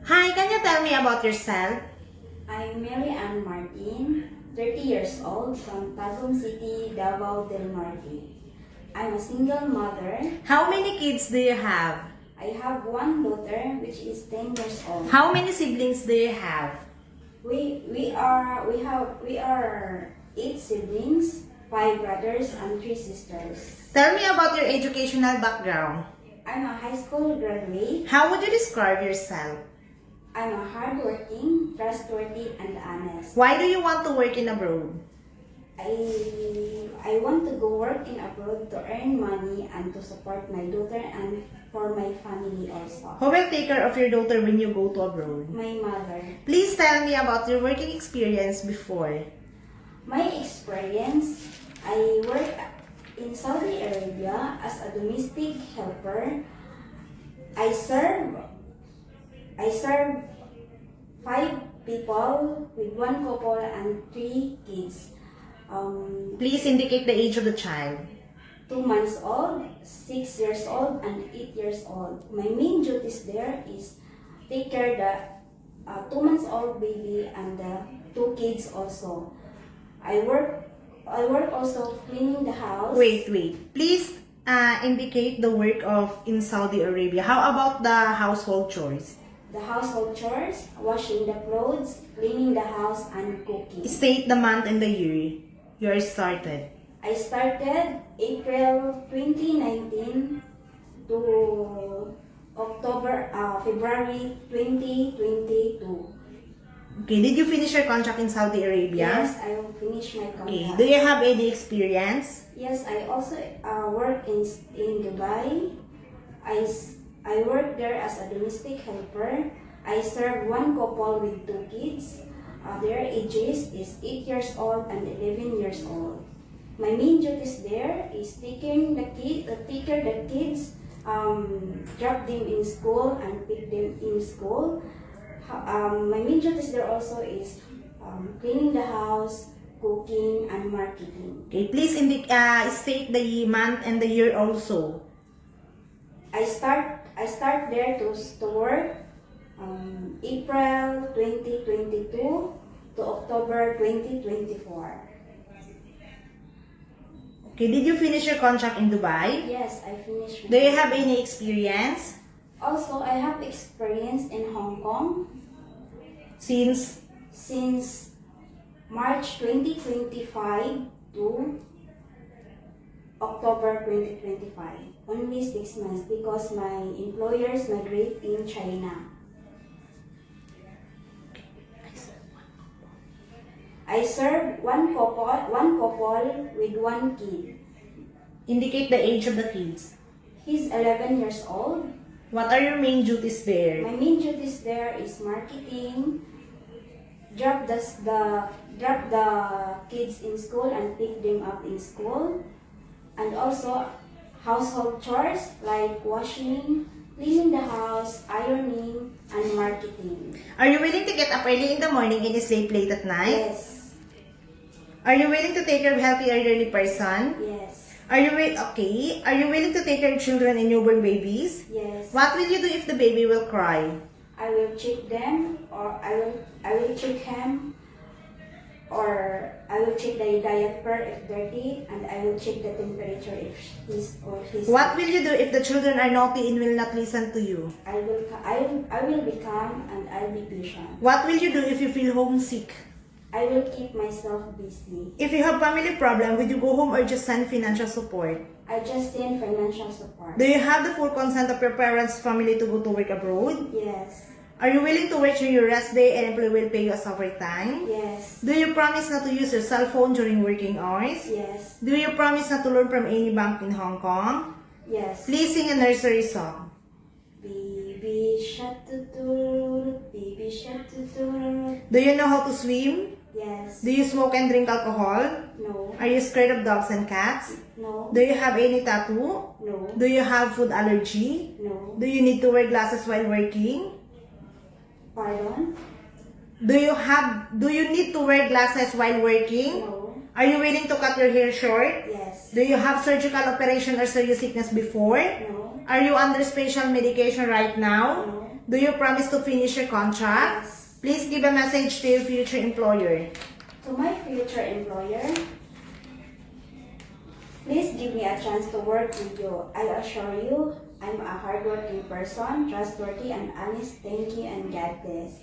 Hi, can you tell me about yourself? I'm Mary Ann Martin, 30 years old from Tagum City, Davao del Norte. I'm a single mother. How many kids do you have? I have one daughter which is 10 years old. How many siblings do you have? We are 8 siblings, 5 brothers and 3 sisters. Tell me about your educational background. I'm a high school graduate. How would you describe yourself? I'm a hardworking, trustworthy and honest. Why do you want to work in abroad? I want to go work in abroad to earn money and to support my daughter and for my family also. Who will take care of your daughter when you go to abroad? My mother. Please tell me about your working experience before. My experience, I work in Saudi Arabia as a domestic helper. I serve 5 people with 1 couple and 3 kids. Please indicate the age of the child. 2 months old, 6 years old, and 8 years old. My main duties there is take care the 2 months old baby and the 2 kids also. I work also cleaning the house. Wait. Please indicate the work of in Saudi Arabia. How about the household chores? The household chores, washing the clothes, cleaning the house, and cooking. State the month and the year you are started. I started April 2019 to February 2022. Okay, did you finish your contract in Saudi Arabia? Yes, I will finish my Okay, contract. do you have any experience? Yes, I also work in Dubai. I work there as a domestic helper. I serve 1 couple with 2 kids. Their ages is 8 years old and 11 years old. My main duties there is take care the kids, drop them in school and pick them in school. My main duties there also is cleaning the house, cooking, and marketing. Okay, please state the month and the year also. I start there to work April 2022 to October 2024. Okay, did you finish your contract in Dubai? Yes, I finished. Do you have any experience? Also, I have experience in Hong Kong Since March 2025 to October 2025. Only 6 months because my employers migrate in China. I serve 1 couple with 1 kid. indicate the age of the kids. He's 11 years old. What are your main duties there? My main duties there is marketing, drop the kids in school and pick them up in school, and also household chores like washing, cleaning the house, ironing, and marketing. Are you willing to get up early in the morning and sleep late at night? Yes. Are you willing to take care of healthy elderly person? Yes. Are you willing to take care of children and newborn babies? Yes. What will you do if the baby will cry? I will check them, or I will check him, or I will check the diaper if dirty, and I will check the temperature if he's or his. What will you do if the children are naughty and will not listen to you? I will be calm and I'll be patient. What will you do if you feel homesick? I will keep myself busy. If you have family problem, will you go home or just send financial support? I just send financial support. Do you have the full consent of your parents' family to go to work abroad? Yes. Are you willing to work during your rest day and employer will pay you as overtime? Yes. Do you promise not to use your cell phone during working hours? Yes. Do you promise not to learn from any bank in Hong Kong? Yes. Please sing a nursery song. Baby shark doo baby shark doo. Do you know how to swim? Yes. Do you smoke and drink alcohol? No. Are you scared of dogs and cats? No. Do you have any tattoo? No. Do you have food allergy? No. Do you need to wear glasses while working? Pardon? Do you need to wear glasses while working? No. Are you willing to cut your hair short? Yes. Do you have surgical operation or serious sickness before? No. Are you under special medication right now? No. Do you promise to finish your contract? Yes. Please give a message to your future employer. To my future employer, please give me a chance to work with you. I assure you, I'm a hardworking person, trustworthy and honest. Thank you and God bless.